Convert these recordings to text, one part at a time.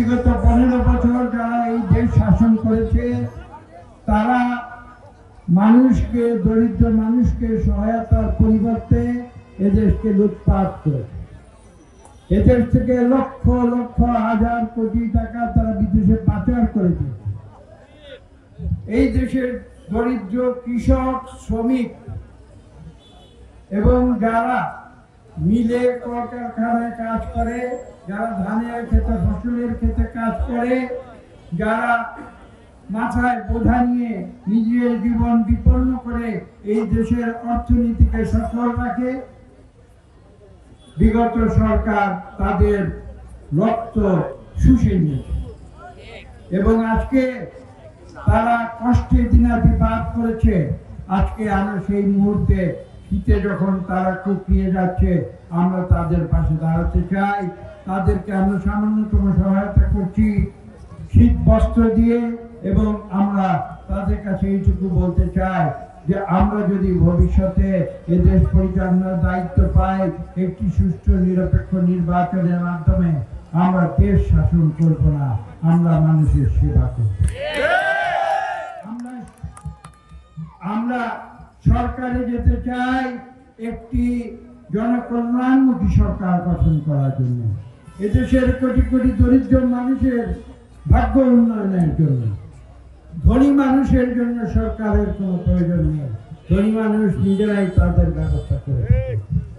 বিগত 15 বছর যারা এই দেশ শাসন করেছে তারা মানুষকে, দরিদ্র মানুষকে সহায়তার পরিবর্তে এদেশকে লুটপাট করেছে। এদেশ থেকে লক্ষ লক্ষ হাজার কোটি টাকা তারা বিদেশে পাচার করে দিয়েছে। এই দেশের দরিদ্র কৃষক, শ্রমিক এবং যারা মিলে কলকারখানায় কাজ করে, যারা ধানের ক্ষেতে, ফসলের ক্ষেতে কাজ করে, যারা মাথায় বোঝা নিয়ে নিজের জীবন বিপন্ন করে এই দেশের অর্থনীতিকে সফল রাখে, বিগত সরকার তাদের রক্ত শুষে নিয়েছে এবং আজকে তারা কষ্টে দিনাতিপাত করেছে। আজকে আমরা সেই মুহূর্তে শীতে যখন তারা কুকিয়ে যাচ্ছে, আমরা তাদের পাশে দাঁড়াতে চাই। তাদেরকে আমরা সামান্যতম সহায়তা করছি শীত বস্ত্র দিয়ে, এবং আমরা তাদের কাছে এইটুকু বলতে চাই যে আমরা যদি ভবিষ্যতে এদেশ পরিচালনার দায়িত্ব পাই, একটি সুষ্ঠু নিরপেক্ষ নির্বাচনের মাধ্যমে আমরা দেশ শাসন করব না, আমরা মানুষের সেবা করব। আমরা সরকারে যেতে চাই একটি জনকল্যাণমুখী সরকার গঠন করার জন্য, এদেশের কোটি কোটি দরিদ্র মানুষের ভাগ্য উন্নয়নের জন্য। ধনী মানুষের জন্য সরকারের কোনো প্রয়োজন নেই, ধনী মানুষ নিজেরাই তাদের ব্যবস্থা করে।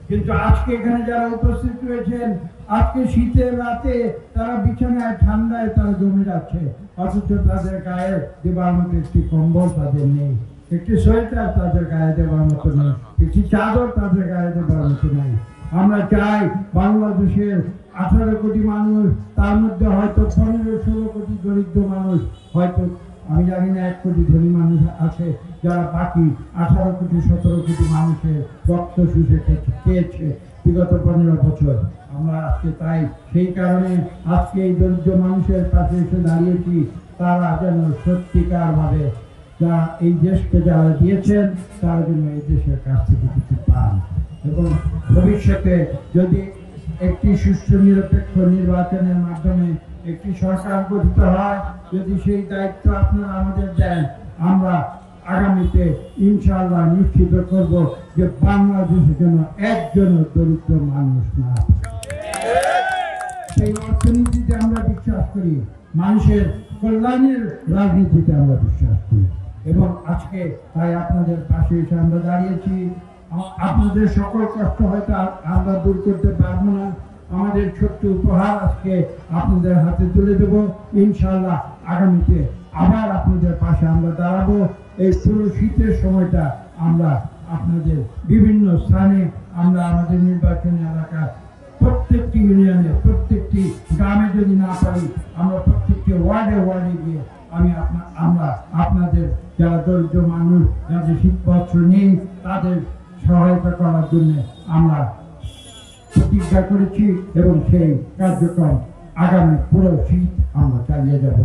কিন্তু আজকে এখানে যারা উপস্থিত রয়েছেন, আজকে শীতের রাতে তারা বিছানায় ঠান্ডায় তারা জমে যাচ্ছে, অথচ তাদের গায়ে দেবার মতো একটি কম্বল তাদের নেই, একটি সোয়েটার তাদের গায়ে দেবার মতো নেই, একটি চাদর তাদের গায়ে দেবার মতো নেই। আমরা চাই বাংলাদেশের 18 কোটি মানুষ, তার মধ্যে হয়তো 15-16 কোটি দরিদ্র মানুষ, হয়তো আমি জানি না 1 কোটি ধনী মানুষ আছে, যারা বাকি 18 কোটি 17 কোটি মানুষের রক্ত শুষে খেয়েছে বিগত 15 বছর। আমরা আজকে তাই সেই কারণে আজকে এই দরিদ্র মানুষের পাশে এসে দাঁড়িয়েছি, তারা যেন সত্যিকার ভাবে যা এই দেশকে যারা দিয়েছেন তারা যেন এই দেশের কাছ থেকে কিছু পান, এবং ভবিষ্যতে যদি একটি সুষ্ঠু নিরপেক্ষ নির্বাচনের মাধ্যমে একটি সরকার গঠিত হয়, যদি সেই দায়িত্ব আপনারা আমাদের দেন, আমরা আগামীতে ইনশাআল্লাহ নিশ্চিত করব যে বাংলাদেশে যেন একজন দরিদ্র মানুষ না। সেই অর্থনীতিতে আমরা বিশ্বাস করি, মানুষের কল্যাণের রাজনীতিতে আমরা বিশ্বাস করি, এবং আজকে তাই আপনাদের পাশে এসে আমরা দাঁড়িয়েছি। আপনাদের সকল কষ্ট হয়তো আমরা দূর করতে পারবো না, আমাদের ছোট্ট উপহার আজকে আপনাদের হাতে তুলে দেব। ইনশাআল্লাহ আগামীতে আবার আপনাদের পাশে আমরা দাঁড়াবো। এই পুরো শীতের সময়টা আমরা আপনাদের বিভিন্ন স্থানে, আমরা আমাদের নির্বাচনী এলাকার প্রত্যেকটি ইউনিয়নে, প্রত্যেকটি গ্রামে যদি না পারি, আমরা প্রত্যেকটি ওয়ার্ডে ওয়ার্ডে গিয়ে আমরা আপনাদের যারা দরিদ্র মানুষ, যাদের শীতবস্ত্র নেই, তাদের সহায়তা করার জন্য আমরা প্রতিজ্ঞা করেছি, এবং সেই কার্যক্রম আগামী পুরো শীত আমরা চালিয়ে যাব।